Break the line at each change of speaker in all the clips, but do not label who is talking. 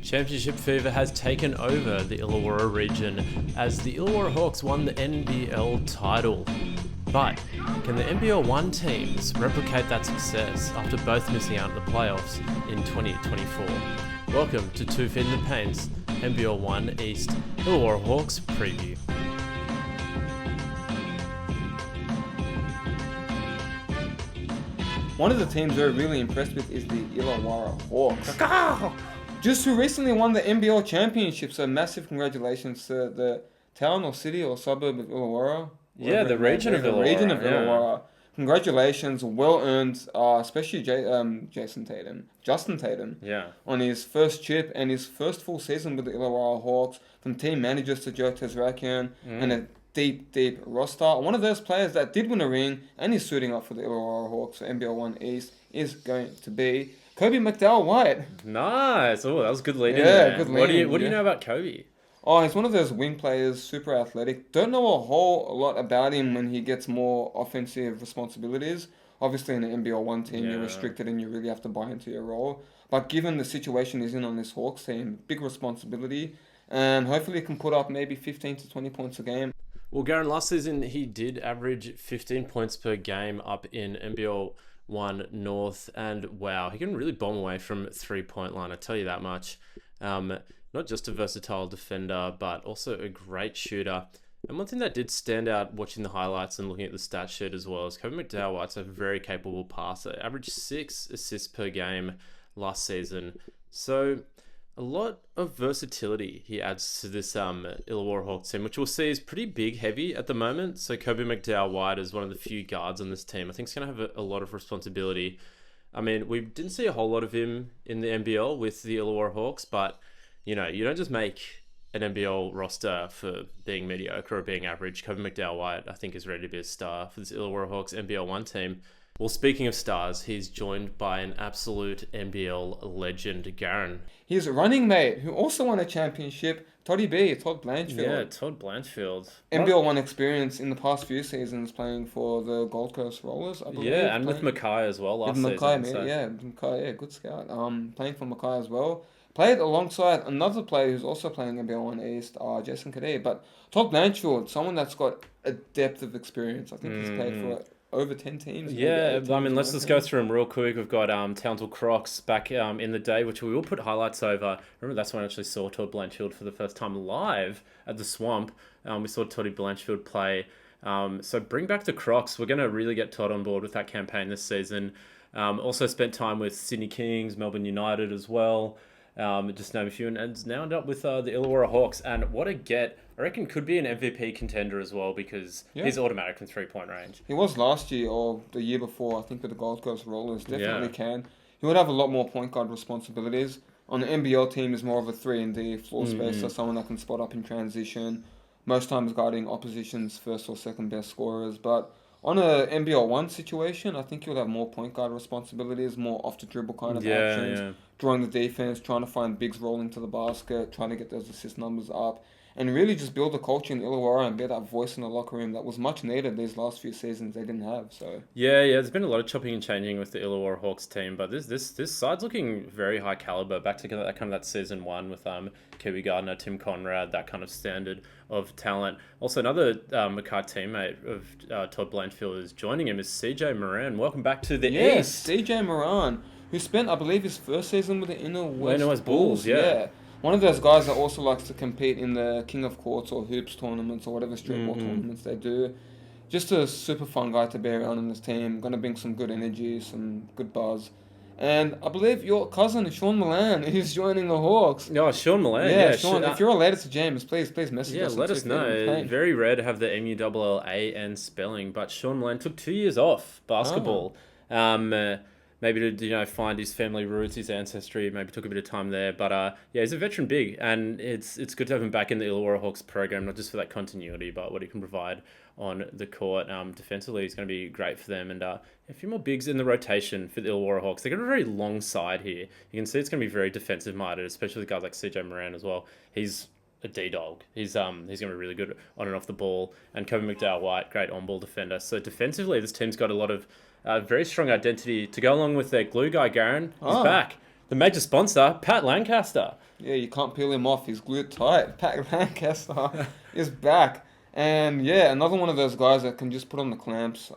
Championship fever has taken over the Illawarra region as the Illawarra Hawks won the NBL title. But can the NBL1 teams replicate that success after both missing out on the playoffs in 2024? Welcome to Two Feet in the Paint's NBL1 East Illawarra Hawks preview.
One of the teams we're really impressed with is the Illawarra Hawks. Just who recently won the NBL Champions, so massive congratulations to the town or city or suburb of Illawarra.
Yeah, the region of Illawarra.
Congratulations, well earned, especially Justin Tatum.
Yeah.
On his first chip and his first full season with the Illawarra Hawks, from team managers to Joe Tezrakian, and a deep roster. One of those players that did win a ring and is suiting up for the Illawarra Hawks for NBL1 East is going to be Kobe McDowell White.
Nice. Oh, that was good leading.
Yeah, good leading.
What do you know about Kobe?
Oh, he's one of those wing players, super athletic. Don't know a whole lot about him when he gets more offensive responsibilities. Obviously, in the NBL1 team, you're restricted and you really have to buy into your role. But given the situation he's in on this Hawks team, big responsibility. And hopefully he can put up maybe 15 to 20 points a game.
Well, Garen, last season he did average 15 points per game up in NBL1 North. And wow, he can really bomb away from 3-point line, I tell you that much. Not just a versatile defender, but also a great shooter. And one thing that did stand out watching the highlights and looking at the stat sheet as well is Kobe McDowell White's a very capable passer. Averaged 6 assists per game last season. So a lot of versatility he adds to this Illawarra Hawks team, which we'll see is pretty big heavy at the moment. So Kobe McDowell White is one of the few guards on this team. I think he's going to have a lot of responsibility. I mean, we didn't see a whole lot of him in the NBL with the Illawarra Hawks, but you know, you don't just make an NBL roster for being mediocre or being average. Kobe McDowell White, I think, is ready to be a star for this Illawarra Hawks NBL1 team. Well, speaking of stars, he's joined by an absolute NBL legend, Garen.
His running mate, who also won a championship, Todd Blanchfield.
Yeah, Todd Blanchfield.
NBL1 experience in the past few seasons playing for the Gold Coast Rollers, I believe.
Yeah, and with Mackay as well last season.
Mackay, good scout. Playing for Mackay as well. Played alongside another player who's also playing NBL1 East, Jason Kadey. But Todd Blanchfield, someone that's got a depth of experience. I think he's played for over 10 teams.
Yeah, I mean, let's just go through them real quick. We've got Townsville Crocs back in the day, which we will put highlights over. Remember, that's when I actually saw Todd Blanchfield for the first time live at the Swamp. We saw Toddy Blanchfield play. So bring back the Crocs. We're going to really get Todd on board with that campaign this season. Also spent time with Sydney Kings, Melbourne United as well. Just name a few, and it's now ended up with the Illawarra Hawks. And what a get! I reckon could be an MVP contender as well because he's automatic from 3-point range.
He was last year or the year before, I think, with the Gold Coast Rollers. Definitely can. He would have a lot more point guard responsibilities. On the NBL team, is more of a 3-and-D floor spacer, someone that can spot up in transition. Most times guarding opposition's first or second best scorers, but on a NBL1 situation, I think you'll have more point guard responsibilities, more off the dribble kind of actions, drawing the defense, trying to find bigs rolling to the basket, trying to get those assist numbers up, and really just build a culture in Illawarra and be that voice in the locker room that was much needed these last few seasons they didn't have. So
there's been a lot of chopping and changing with the Illawarra Hawks team, but this side's looking very high caliber. Back to that season 1 with Kiwi Gardner, Tim Conrad, that kind of standard of talent. Also, another Mackay teammate of Todd Blanchfield is joining him is CJ Moran. Welcome back to the East.
Yes, CJ Moran, who spent, I believe, his first season with the Inner West
Bulls. Yeah.
One of those guys that also likes to compete in the King of Courts or Hoops tournaments or whatever streetball tournaments they do. Just a super fun guy to be around in this team. Going to bring some good energy, some good buzz. And I believe your cousin, Sean Milan, is joining the Hawks.
Oh, Sean Milan.
Yeah, Sean, if you're related to James, please message us.
Yeah, let us know. Very rare to have the MULLAN spelling, but Sean Milan took 2 years off basketball. Maybe to find his family roots, his ancestry. Maybe took a bit of time there, but he's a veteran big, and it's good to have him back in the Illawarra Hawks program, not just for that continuity, but what he can provide on the court. Defensively, he's going to be great for them, and a few more bigs in the rotation for the Illawarra Hawks. They've got a very long side here. You can see it's going to be very defensive minded, especially with guys like CJ Moran as well. He's a D-dog. He's going to be really good on and off the ball, and Kobe McDowell White, great on-ball defender. So defensively, this team's got a lot of very strong identity to go along with their glue guy, Garen. He's back. The major sponsor, Pat Lancaster.
Yeah, you can't peel him off. He's glued tight. Pat Lancaster is back. And yeah, another one of those guys that can just put on the clamps.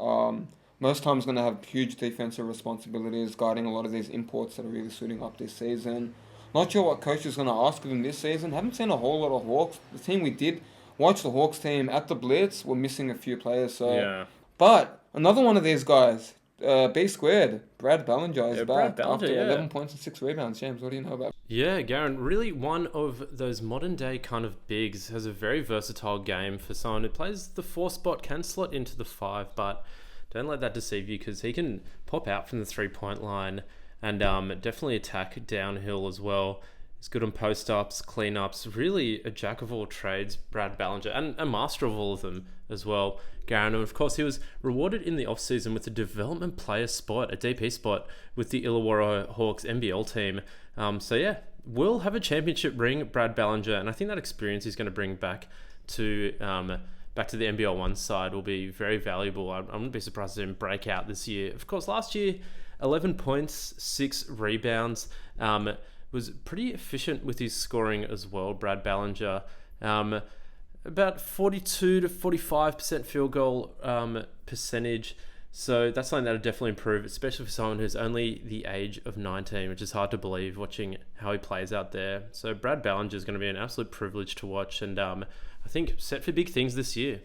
Most times going to have huge defensive responsibilities, guarding a lot of these imports that are really suiting up this season. Not sure what coach is going to ask of him this season. Haven't seen a whole lot of Hawks. The team we did watch, the Hawks team at the Blitz, were missing a few players. So,
yeah.
But another one of these guys, B squared, Brad Ballinger is back after 11 points and 6 rebounds. James, what do you know about?
Yeah, Garen, really one of those modern day kind of bigs, has a very versatile game for someone who plays the 4 spot, can slot into the 5, but don't let that deceive you because he can pop out from the 3-point line and definitely attack downhill as well. He's good on post-ups, clean-ups, really a jack of all trades, Brad Ballinger, and a master of all of them as well, Garen. And of course, he was rewarded in the off-season with a development player spot, a DP spot, with the Illawarra Hawks NBL team. So yeah, we'll have a championship ring, Brad Ballinger, and I think that experience he's going to bring back to the NBL1 side will be very valuable. I wouldn't be surprised to see him break out this year. Of course, last year, 11 points, 6 rebounds, was pretty efficient with his scoring as well, Brad Ballinger. About 42 to 45% field goal percentage. So that's something that'll definitely improve, especially for someone who's only the age of 19, which is hard to believe watching how he plays out there. So Brad Ballinger is going to be an absolute privilege to watch, and I think set for big things this year.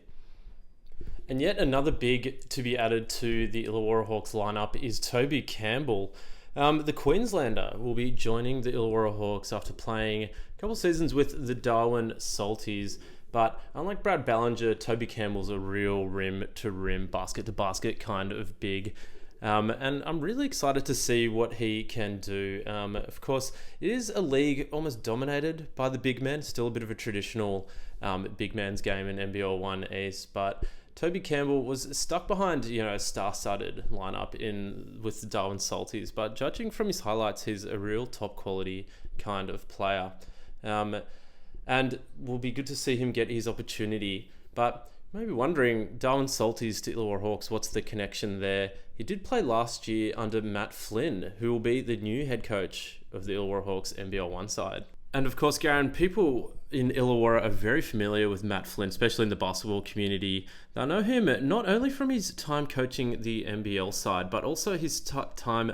And yet another big to be added to the Illawarra Hawks lineup is Toby Campbell. The Queenslander will be joining the Illawarra Hawks after playing a couple seasons with the Darwin Salties. But unlike Brad Ballinger, Toby Campbell's a real rim-to-rim, basket-to-basket kind of big. And I'm really excited to see what he can do. Of course, it is a league almost dominated by the big men. Still a bit of a traditional big man's game in NBL1 East. But Toby Campbell was stuck behind, a star-studded lineup with the Darwin Salties. But judging from his highlights, he's a real top-quality kind of player. And will be good to see him get his opportunity. But maybe wondering, Darwin Salties to Illawarra Hawks, what's the connection there? He did play last year under Matt Flinn, who will be the new head coach of the Illawarra Hawks NBL1 side. And of course, Garen, people in Illawarra are very familiar with Matt Flinn, especially in the basketball community. They know him not only from his time coaching the NBL side, but also his time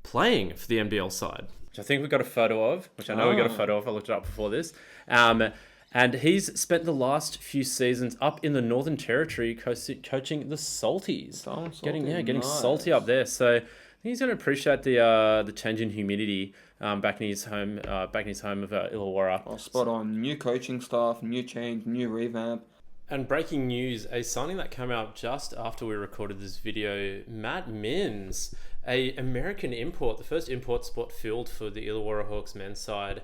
playing for the NBL side, which I think we got a photo of, which I know we got a photo of. I looked it up before this. And he's spent the last few seasons up in the Northern Territory coaching the Salties. Getting salty up there. So I think he's going to appreciate the change in humidity back in his home of Illawarra.
Oh, spot on. New coaching staff, new change, new revamp.
And breaking news, a signing that came out just after we recorded this video, Matt Mims, a American import, the first import spot filled for the Illawarra Hawks men's side.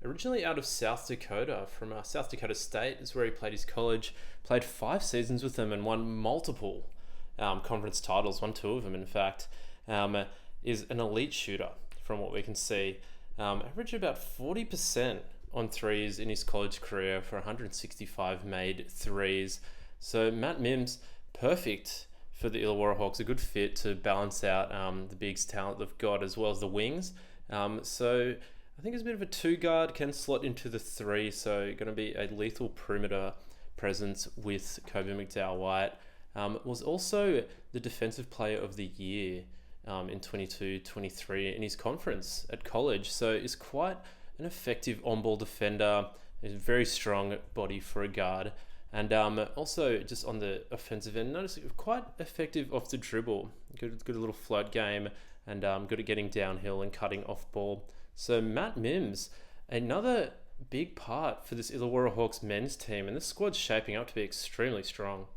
Originally out of South Dakota, from South Dakota State is where he played his college, played 5 seasons with them and won multiple conference titles, won 2 of them in fact, is an elite shooter from what we can see. Averaged about 40% on threes in his college career for 165 made threes. So Matt Mims, perfect for the Illawarra Hawks, a good fit to balance out the bigs talent they've got as well as the wings. So I think it's a bit of a 2 guard, can slot into the 3, so going to be a lethal perimeter presence with Kobe McDowell White. Was also the defensive player of the year in 22-23 in his conference at college, so is quite an effective on-ball defender. He's a very strong body for a guard, and also just on the offensive end, notice quite effective off the dribble. Good little float game, and good at getting downhill and cutting off ball. So Matt Mims, another big part for this Illawarra Hawks men's team, and this squad's shaping up to be extremely strong.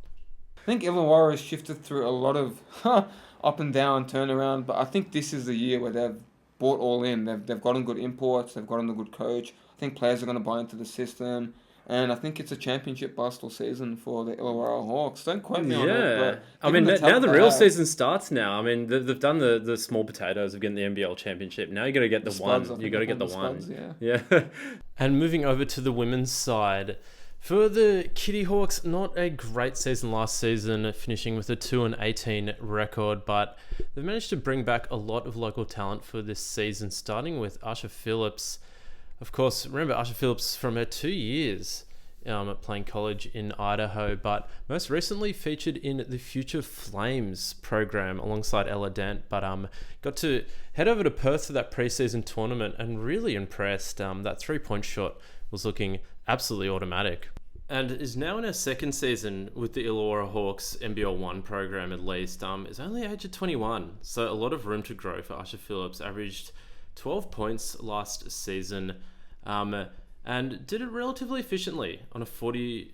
I think Illawarra has shifted through a lot of up and down turnaround, but I think this is the year where they've bought all in. They've gotten good imports, they've gotten a good coach. I think players are going to buy into the system, and I think it's a championship bust all season for the Illawarra Hawks. Don't quote me on it, but
I mean, now the real season starts now. I mean, they've done the small potatoes of getting the NBL Championship. Now you got to get the one. You got to get the one.
Spuds,
yeah. And moving over to the women's side, For the Kitty Hawks, not a great season last season, finishing with a 2-18 record, but they've managed to bring back a lot of local talent for this season, starting with Asha Phillips. Of course, remember Asha Phillips from her 2 years playing college in Idaho, but most recently featured in the Future Flames program alongside Ella Dent, but got to head over to Perth for that preseason tournament and really impressed. That 3-point shot was looking absolutely automatic. And is now in her second season with the Illawarra Hawks NBL1 program at least. Is only age of 21, so a lot of room to grow for Asha Phillips. Averaged 12 points last season, and did it relatively efficiently on a 40%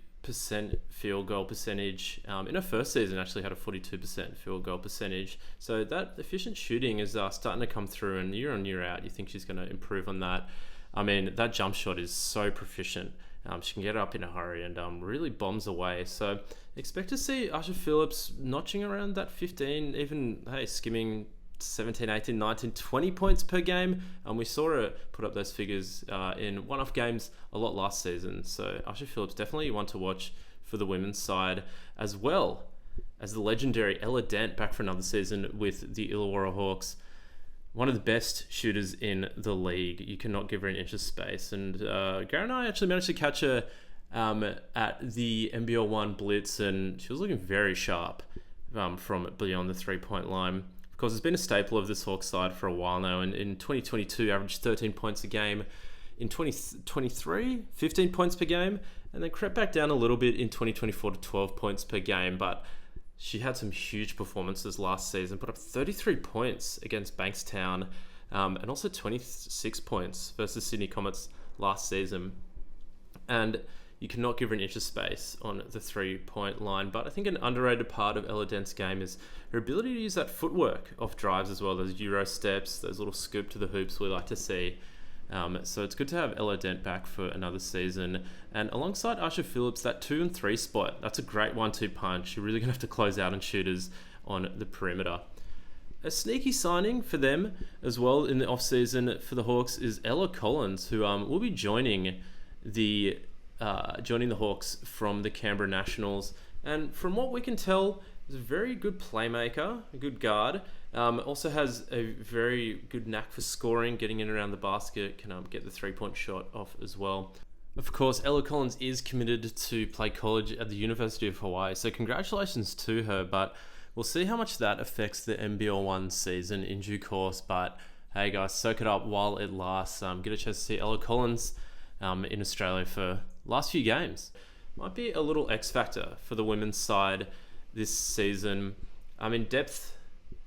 field goal percentage. In her first season, actually had a 42% field goal percentage. So that efficient shooting is starting to come through, and year on year out, you think she's going to improve on that. I mean, that jump shot is so proficient. She can get it up in a hurry and really bombs away. So expect to see Asha Phillips notching around that 15, even, skimming 17, 18, 19, 20 points per game. We saw her put up those figures in one-off games a lot last season. So Asha Phillips definitely one to watch for the women's side, as well as the legendary Ella Dent back for another season with the Illawarra Hawks. One of the best shooters in the league. You cannot give her an inch of space. And Gareth and I actually managed to catch her at the NBL1 Blitz, and she was looking very sharp from beyond the 3-point line. Of course, it's been a staple of this Hawks side for a while now, and in 2022 averaged 13 points a game. In 2023, 15 points per game, and then crept back down a little bit in 2024 to 12 points per game, but she had some huge performances last season, put up 33 points against Bankstown, and also 26 points versus Sydney Comets last season. And you cannot give her an inch of space on the 3-point line. But I think an underrated part of Ella Dent's game is her ability to use that footwork off drives as well, those Euro steps, those little scoop to the hoops we like to see. So it's good to have Ella Dent back for another season. And alongside Asha Phillips, that 2 and 3 spot, that's a great 1-2 punch. You're really going to have to close out on shooters on the perimeter. A sneaky signing for them as well in the off-season for the Hawks is Ella Collins, who will be joining the Hawks from the Canberra Nationals. And from what we can tell, is a very good playmaker, a good guard. Also has a very good knack for scoring, getting in around the basket, can get the 3-point shot off as well. Of course, Ella Collins is committed to play college at the University of Hawaii, so congratulations to her, but we'll see how much that affects the NBL1 season in due course. But hey guys, soak it up while it lasts. Get a chance to see Ella Collins in Australia for last few games. Might be a little X factor for the women's side this season. I mean, depth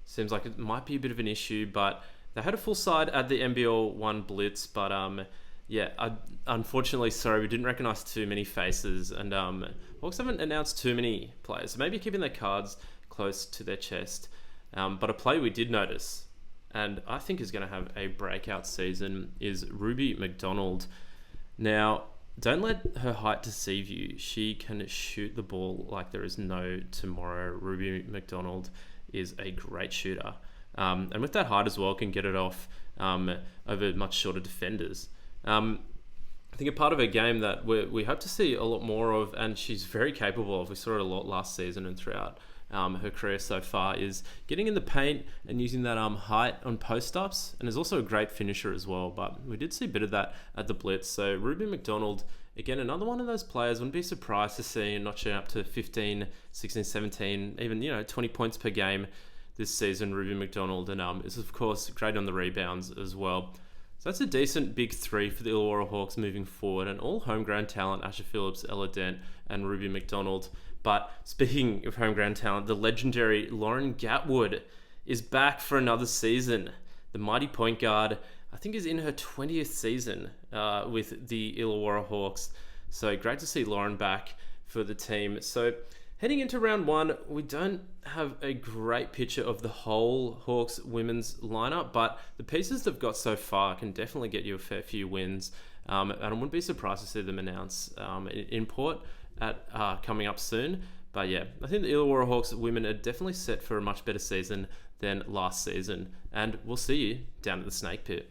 seems like it might be a bit of an issue, but they had a full side at the NBL1 Blitz, but unfortunately, we didn't recognise too many faces, and Hawks haven't announced too many players, so maybe keeping their cards close to their chest. But a play we did notice, and I think is going to have a breakout season, is Ruby MacDonald. Now, don't let her height deceive you. She can shoot the ball like there is no tomorrow. Ruby MacDonald is a great shooter. And with that height as well, can get it off over much shorter defenders. I think a part of her game that we hope to see a lot more of, and she's very capable of, we saw it a lot last season and throughout her career so far, is getting in the paint and using that height on post-ups, and is also a great finisher as well. But we did see a bit of that at the Blitz. So Ruby MacDonald, again, another one of those players, wouldn't be surprised to see notching up to 15, 16, 17, even 20 points per game this season, Ruby MacDonald, and is of course great on the rebounds as well. So that's a decent big three for the Illawarra Hawks moving forward, and all homegrown talent: Asha Phillips, Ella Dent, and Ruby MacDonald. But speaking of homegrown talent, the legendary Lauren Gatwood is back for another season. The mighty point guard, I think, is in her 20th season with the Illawarra Hawks. So great to see Lauren back for the team. So heading into round one, we don't have a great picture of the whole Hawks women's lineup, but the pieces they've got so far can definitely get you a fair few wins. And I wouldn't be surprised to see them announce import at coming up soon. But yeah, I think the Illawarra Hawks women are definitely set for a much better season than last season. And we'll see you down at the Snake Pit.